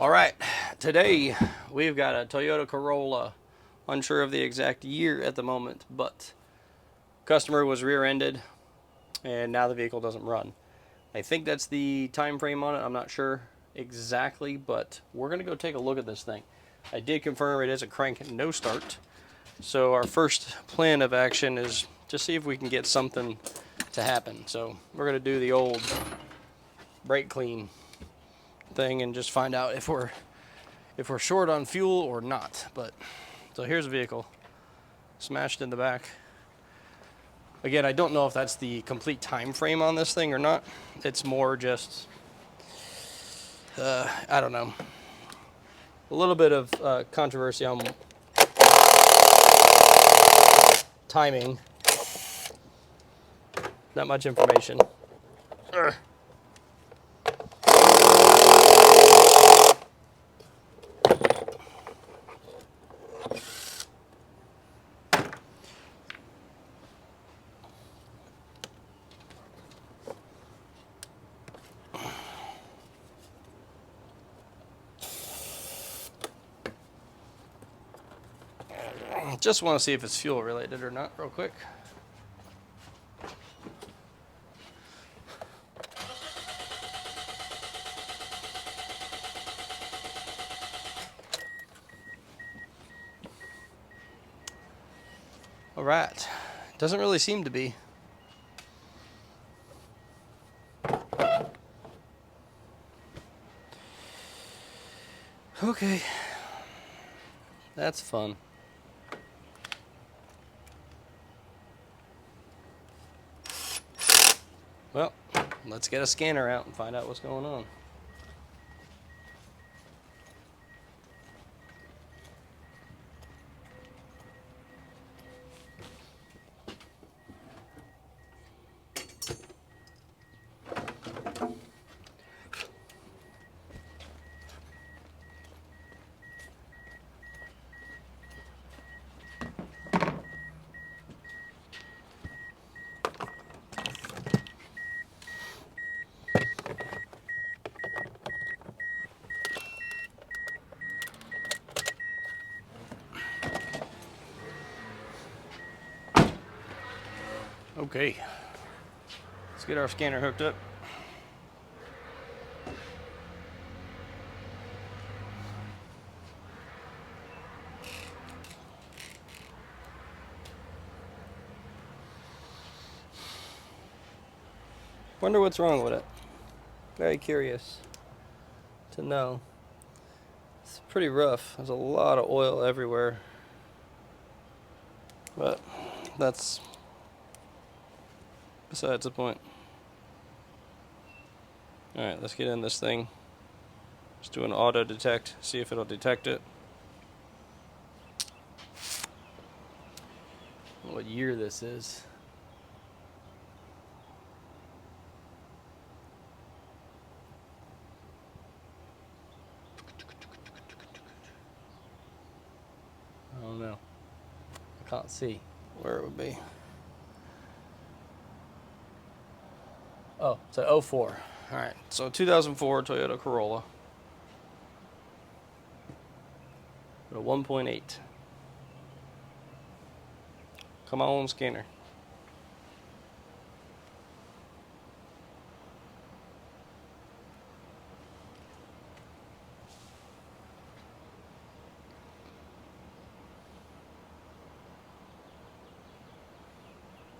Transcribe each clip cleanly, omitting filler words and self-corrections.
All right, today we've got a Toyota Corolla. Unsure of the exact year at the moment, but customer was rear-ended and now the vehicle doesn't run. I think that's the time frame on it. I'm not sure exactly, but we're going to go take a look at this thing. I did confirm it is a crank no start. So our first plan of action is to see if we can get something to happen. So we're going to do the old brake clean thing and just find out if we're short on fuel or not. But so here's a vehicle smashed in the back. Again, I don't know if that's the complete time frame on this thing or not. It's more just I don't know, a little bit of controversy on timing. Not much information. Just want to see if it's fuel related or not real quick. All right, doesn't really seem to be. Okay, that's fun. Well, let's get a scanner out and find out what's going on. Okay, let's get our scanner hooked up. Wonder what's wrong with it. Very curious to know. It's pretty rough. There's a lot of oil everywhere. But that's besides the point. Alright, let's get in this thing. Let's do an auto detect, see if it'll detect it. What year this is. I don't know. I can't see where it would be. Oh, it's an 04. Alright, so 2004 Toyota Corolla. With a 1.8. Come on, scanner.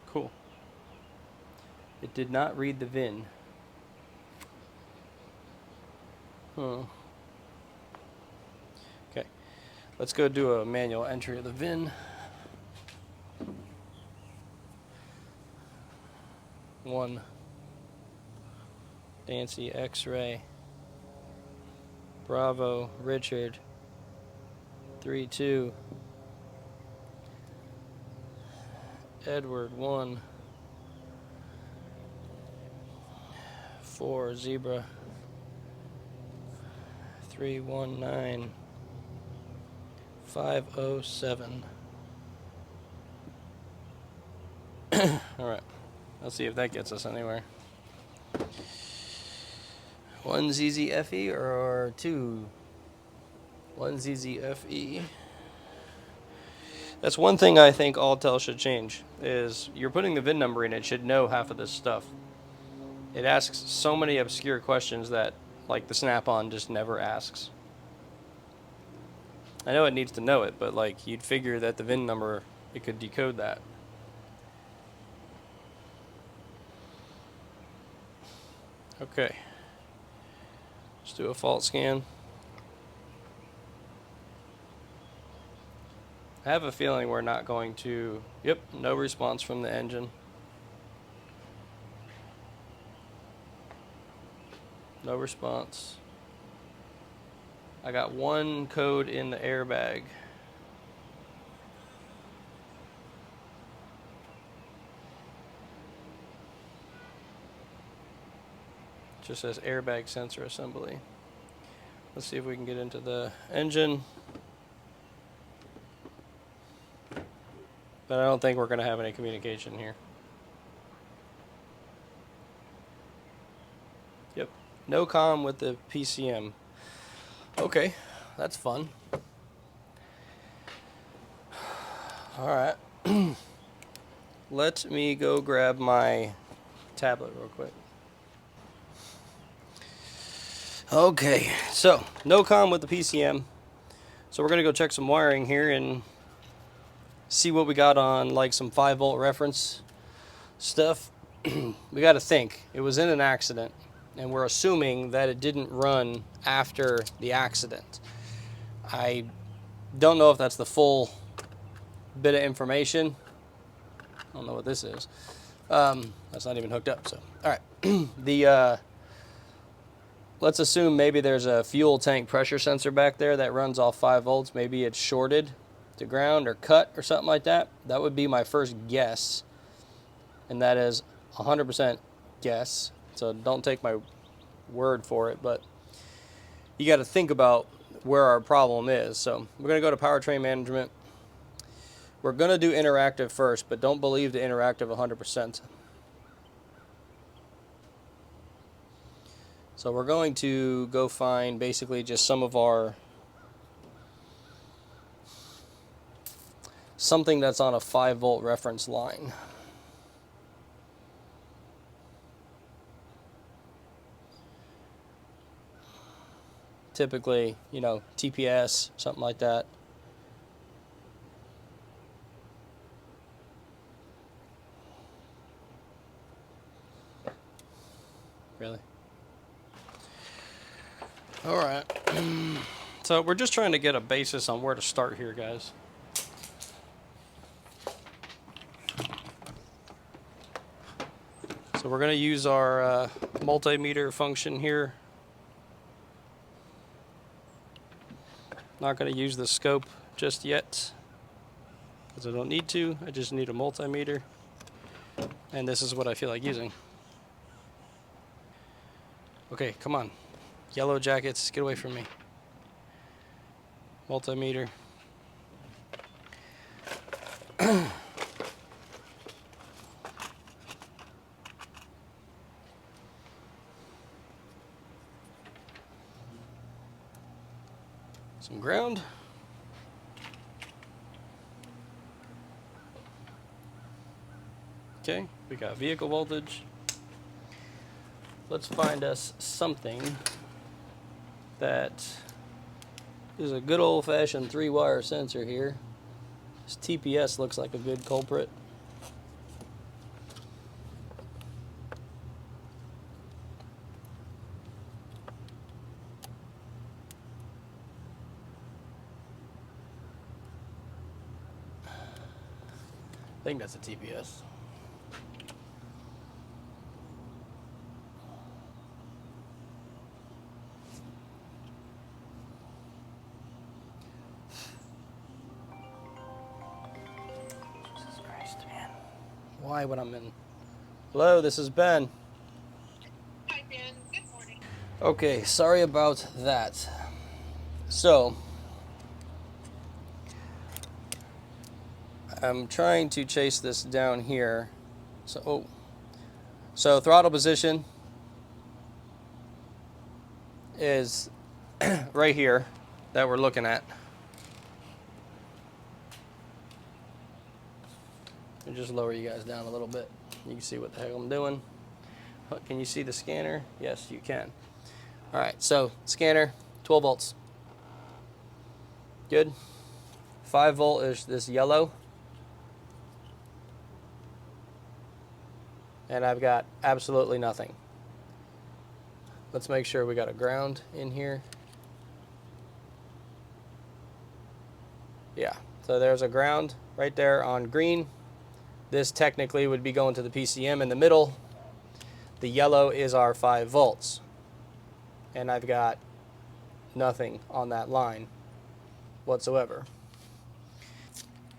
Cool. It did not read the VIN. Okay, let's go do a manual entry of the VIN. 1 Nancy X-ray Bravo Richard 3-2 Edward 1 4 Zebra 319 507. Alright, let's see if that gets us anywhere. 1 ZZFE or 2 1ZZFE. That's one thing I think Alltel should change, is you're putting the VIN number in, it should know half of this stuff. It asks so many obscure questions that, like, the Snap-on just never asks. I know it needs to know it, but, like, you'd figure that the VIN number, it could decode that. Okay. Let's do a fault scan. I have a feeling we're not going to... Yep, no response from the engine. No response. I got one code in the airbag. It just says airbag sensor assembly. Let's see if we can get into the engine. But I don't think we're going to have any communication here. Yep, no comm with the PCM. Okay, that's fun. Alright. Let me go grab my tablet real quick. Okay, so no comm with the PCM. So we're going to go check some wiring here and see what we got on, like, some 5-volt reference stuff. We got to think. It was in an accident, and we're assuming that it didn't run after the accident. I don't know if that's the full bit of information. I don't know what this is. That's not even hooked up, so. All right. Let's assume maybe there's a fuel tank pressure sensor back there that runs off 5 volts. Maybe it's shorted to ground or cut or something like that. That would be my first guess, and that is 100% guess, so don't take my word for it, but you got to think about where our problem is. So we're going to go to powertrain management. We're going to do interactive first, but don't believe the interactive 100%. So we're going to go find basically just some of our, something that's on a 5-volt reference line. Typically, you know, TPS, something like that. Really? All right. So we're just trying to get a basis on where to start here, guys. So we're going to use our multimeter function here. Not going to use the scope just yet, because I don't need to. I just need a multimeter. And this is what I feel like using. Okay, come on. Yellow jackets, get away from me. Multimeter. Some ground. Okay, we got vehicle voltage. Let's find us something that is a good old-fashioned 3-wire sensor here. This TPS looks like a good culprit. I think that's a TPS. Jesus Christ, man. Why would I'm in? Hello, this is Ben. Hi, Ben. Good morning. Okay, sorry about that. So, I'm trying to chase this down here. So throttle position is right here. that we're looking at. I'll just lower you guys down a little bit. You can see what the heck I'm doing. Can you see the scanner? Yes, you can. All right, so scanner, 12 volts. Good. 5 volt is this yellow. And I've got absolutely nothing. Let's make sure we got a ground in here. Yeah, so there's a ground right there on green. This technically would be going to the PCM in the middle. The yellow is our 5 volts. And I've got nothing on that line whatsoever.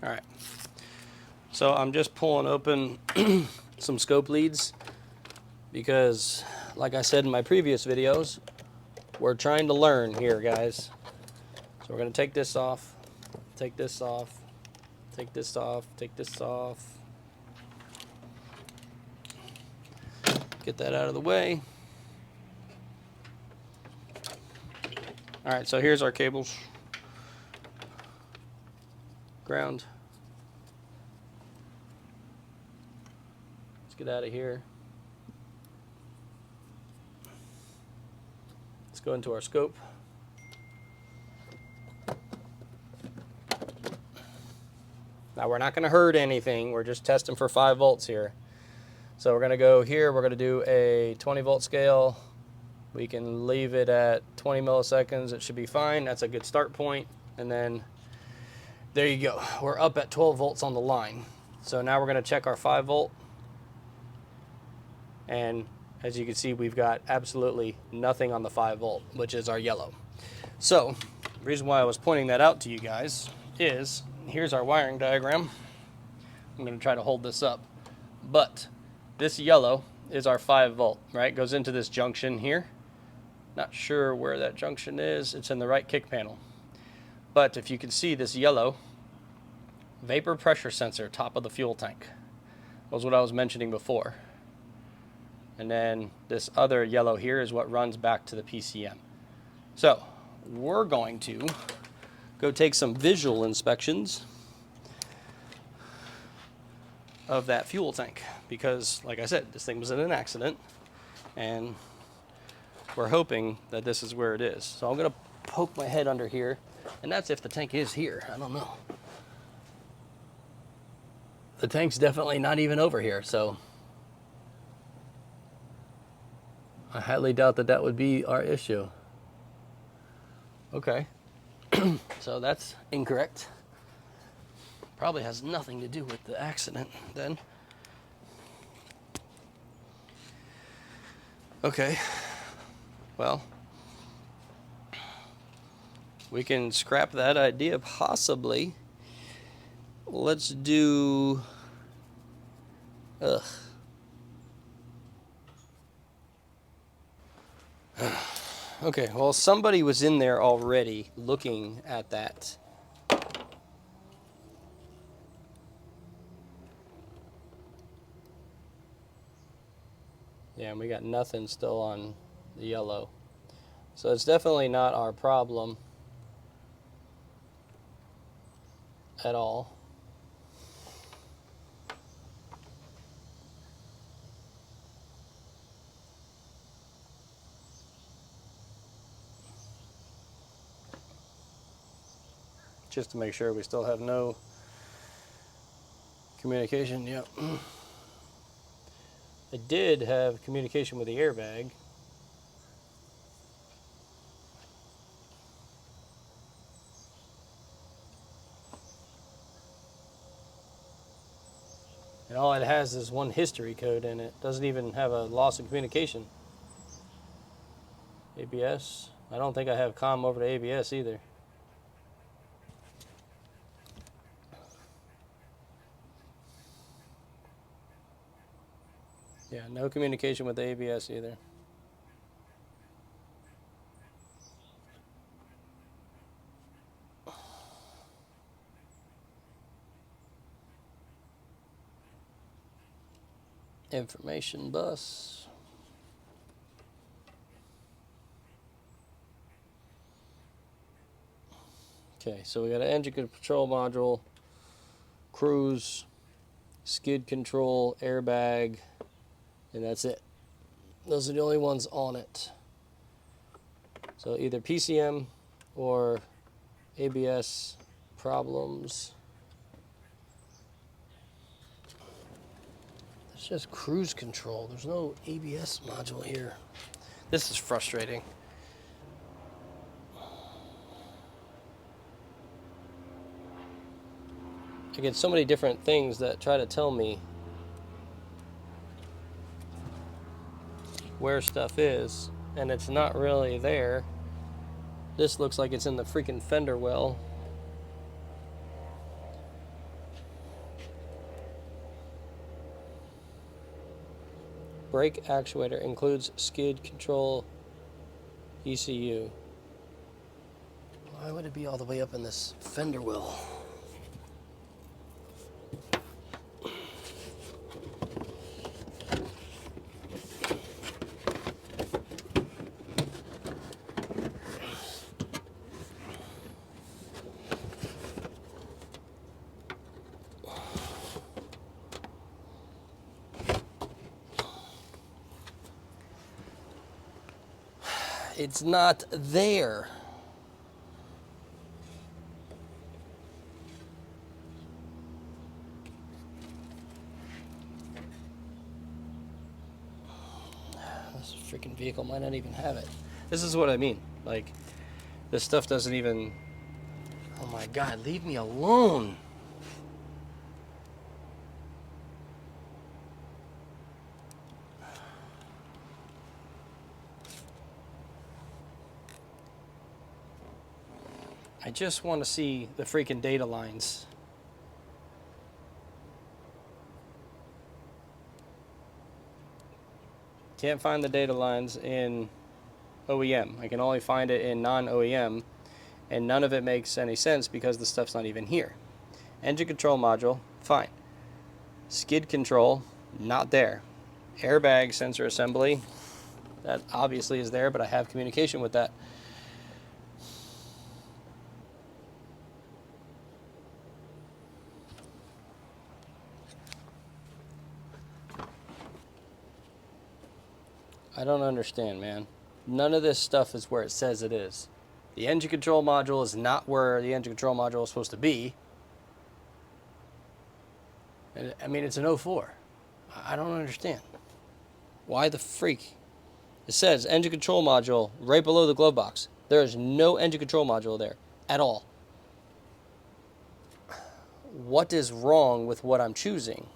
All right. So I'm just pulling open some scope leads because, like I said in my previous videos, we're trying to learn here, guys. So we're going to take this off, take this off, take this off, take this off. Get that out of the way. All right, so here's our cables. Ground. Let's get out of here. Let's go into our scope. Now we're not going to hurt anything. We're just testing for 5 volts here. So we're going to go here. We're going to do a 20 volt scale. We can leave it at 20 milliseconds. It should be fine. That's a good start point. And then there you go. We're up at 12 volts on the line. So now we're going to check our 5 volt. And as you can see, we've got absolutely nothing on the 5 volt, which is our yellow. So the reason why I was pointing that out to you guys is here's our wiring diagram. I'm going to try to hold this up. But this yellow is our 5 volt, right? It goes into this junction here. Not sure where that junction is. It's in the right kick panel. But if you can see this yellow, vapor pressure sensor, top of the fuel tank, was what I was mentioning before. And then this other yellow here is what runs back to the PCM. So we're going to go take some visual inspections of that fuel tank because, like I said, this thing was in an accident and we're hoping that this is where it is. So I'm going to poke my head under here, and that's if the tank is here. I don't know. The tank's definitely not even over here, so I highly doubt that that would be our issue. Okay. So that's incorrect. Probably has nothing to do with the accident then. Okay. Well, we can scrap that idea possibly. Let's do... Okay, well, somebody was in there already looking at that. Yeah, and we got nothing still on the yellow. So it's definitely not our problem at all. Just to make sure we still have no communication. Yep. I did have communication with the airbag. And all it has is one history code in it. Doesn't even have a loss of communication. ABS. I don't think I have comm over to ABS either. Yeah, no communication with the ABS either. Information bus. Okay, so we got an engine control module, cruise, skid control, airbag, and that's it. Those are the only ones on it. So either PCM or ABS problems. It's just cruise control. There's no ABS module here. This is frustrating. I get so many different things that try to tell me where stuff is, and it's not really there. This looks like it's in the freaking fender well. Brake actuator includes skid control ECU. Why would it be all the way up in this fender well? It's not there. This freaking vehicle might not even have it. This is what I mean. Like, this stuff doesn't even... Oh my God, leave me alone. I just want to see the freaking data lines. Can't find the data lines in OEM. I can only find it in non-OEM, and none of it makes any sense because the stuff's not even here. Engine control module, fine. Skid control, not there. Airbag sensor assembly, that obviously is there, but I have communication with that. I don't understand, man. None of this stuff is where it says it is. The engine control module is not where the engine control module is supposed to be. And, I mean, it's an 04. I don't understand. Why the freak? It says engine control module right below the glove box. There is no engine control module there at all. What is wrong with what I'm choosing?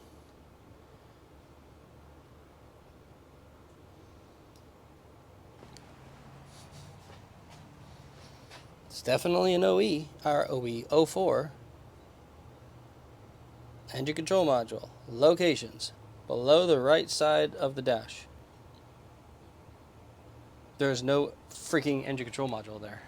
It's definitely an OE, or OE 04. Engine control module. Locations. Below the right side of the dash. There's no freaking engine control module there.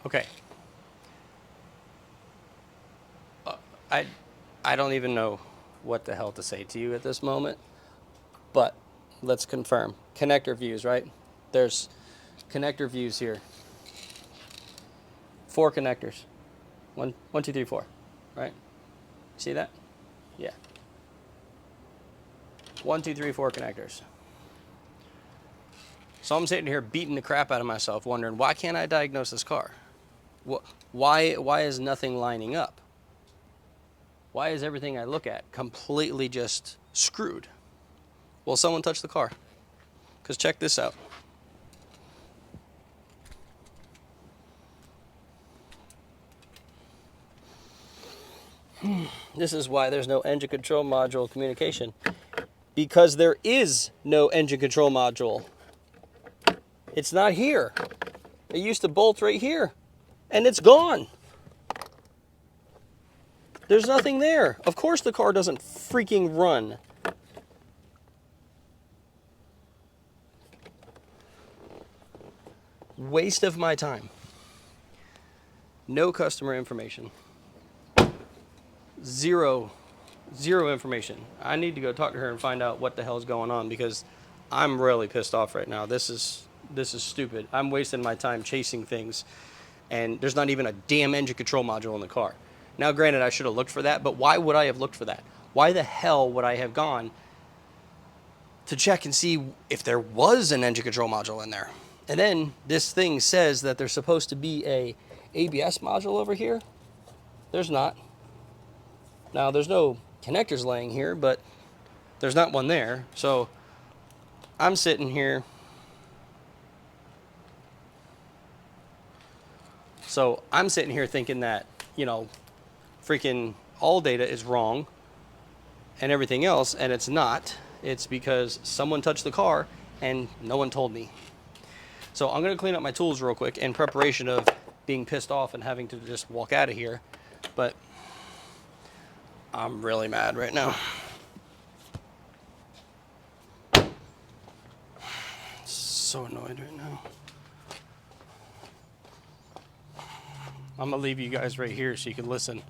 Okay. I don't even know what the hell to say to you at this moment, but let's confirm. Connector views, right? There's connector views here. 4 connectors. One, 2, 3, 4. Right? See that? Yeah. 1, 2, 3, 4 connectors. So I'm sitting here beating the crap out of myself, wondering why can't I diagnose this car? Why is nothing lining up? Why is everything I look at completely just screwed? Well, someone touched the car. Because check this out. This is why there's no engine control module communication. Because there is no engine control module. It's not here. It used to bolt right here. And it's gone. There's nothing there. Of course the car doesn't freaking run. Waste of my time. No customer information. Zero information. I need to go talk to her and find out what the hell's going on, because I'm really pissed off right now. This is stupid. I'm wasting my time chasing things, and there's not even a damn engine control module in the car. Now, granted, I should have looked for that, but why would I have looked for that? Why the hell would I have gone to check and see if there was an engine control module in there? And then this thing says that there's supposed to be a ABS module over here. There's not. Now, there's no connectors laying here, but there's not one there. So I'm sitting here. Thinking that, you know, freaking all data is wrong and everything else, and it's not. It's because someone touched the car and no one told me. So I'm going to clean up my tools real quick in preparation of being pissed off and having to just walk out of here. But I'm really mad right now. So annoyed right now. I'm going to leave you guys right here so you can listen.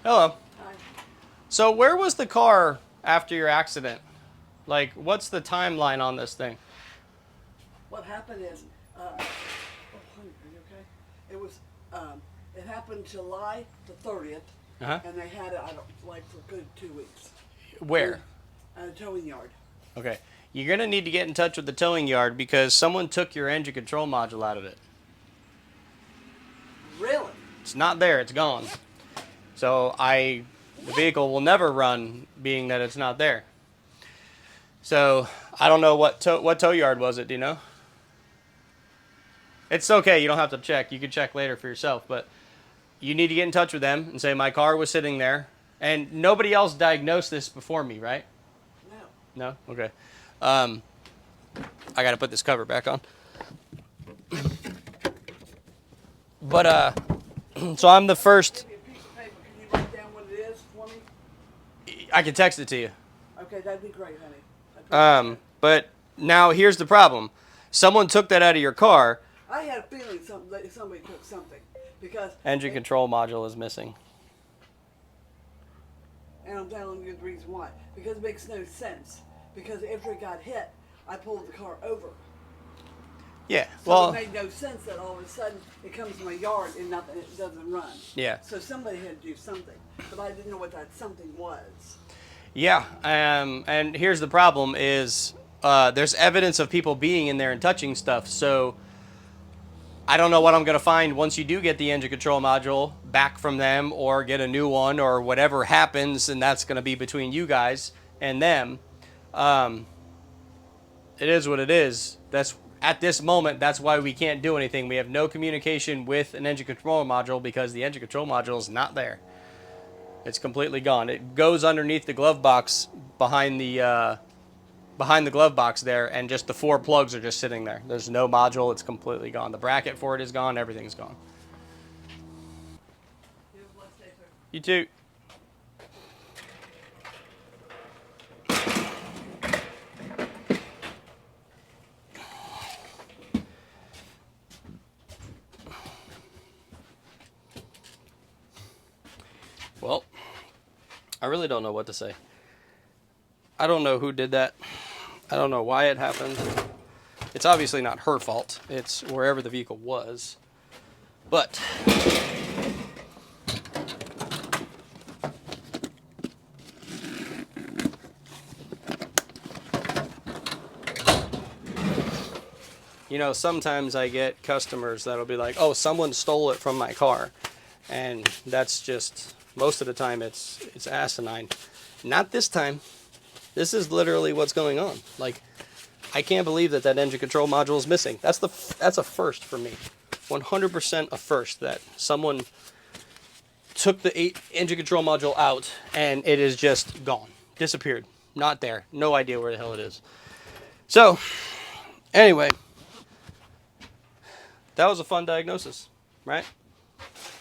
Hello. Hi. So where was the car after your accident? Like, what's the timeline on this thing? What happened is, oh, honey, are you okay? It was, it happened July the 30th, and they had it, like for good 2 weeks. Where? At a towing yard. Okay. You're going to need to get in touch with the towing yard because someone took your engine control module out of it. Really? It's not there. It's gone. So the vehicle will never run, being that it's not there. So I don't know what tow yard was it. Do you know? It's okay. You don't have to check. You can check later for yourself. But you need to get in touch with them and say my car was sitting there, and nobody else diagnosed this before me, right? No. No. Okay. I got to put this cover back on. But so I'm the first. Give me a piece of paper. Can you write down what it is for me? I can text it to you. Okay, that'd be great, honey. But now here's the problem. Someone took that out of your car. I had a feeling somebody took something because Engine control module is missing. and I'm telling you the reason why. Because it makes no sense. Because after it got hit, I pulled the car over. Yeah. So Well, it made no sense that all of a sudden it comes to my yard and nothing, it doesn't run. Yeah. So somebody had to do something, but I didn't know what that something was. yeah. And here's the problem is there's evidence of people being in there and touching stuff. So I don't know what I'm going to find once you do get the engine control module back from them or get a new one or whatever happens, and that's going to be between you guys and them. It is what it is. That's at this moment, that's why we can't do anything. We have no communication with an engine control module because the engine control module is not there. It's completely gone. It goes underneath the glove box behind the glove box there, and just the 4 plugs are just sitting there. There's no module. It's completely gone. The bracket for it is gone. Everything's gone. You have a blessed day, sir. You too. Well, I really don't know what to say. I don't know who did that. I don't know why it happened. It's obviously not her fault. It's wherever the vehicle was. But you know, sometimes I get customers that'll be like, "Oh, someone stole it from my car." And that's just, most of the time it's asinine. Not this time. This is literally what's going on. Like, I can't believe that engine control module is missing. That's a first for me. 100% a first that someone took the engine control module out, and it is just gone, disappeared, not there, no idea where the hell it is. So anyway, that was a fun diagnosis, right?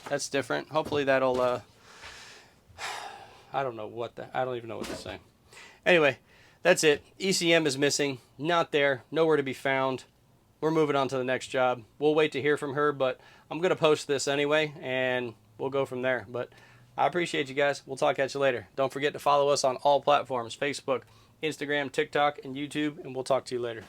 That's different. Hopefully that'll I don't even know what to say. Anyway, that's it. ECM is missing, not there, nowhere to be found. We're moving on to the next job. We'll wait to hear from her, but I'm going to post this anyway, and we'll go from there. But I appreciate you guys. We'll talk at you later. Don't forget to follow us on all platforms, Facebook, Instagram, TikTok, and YouTube, and we'll talk to you later.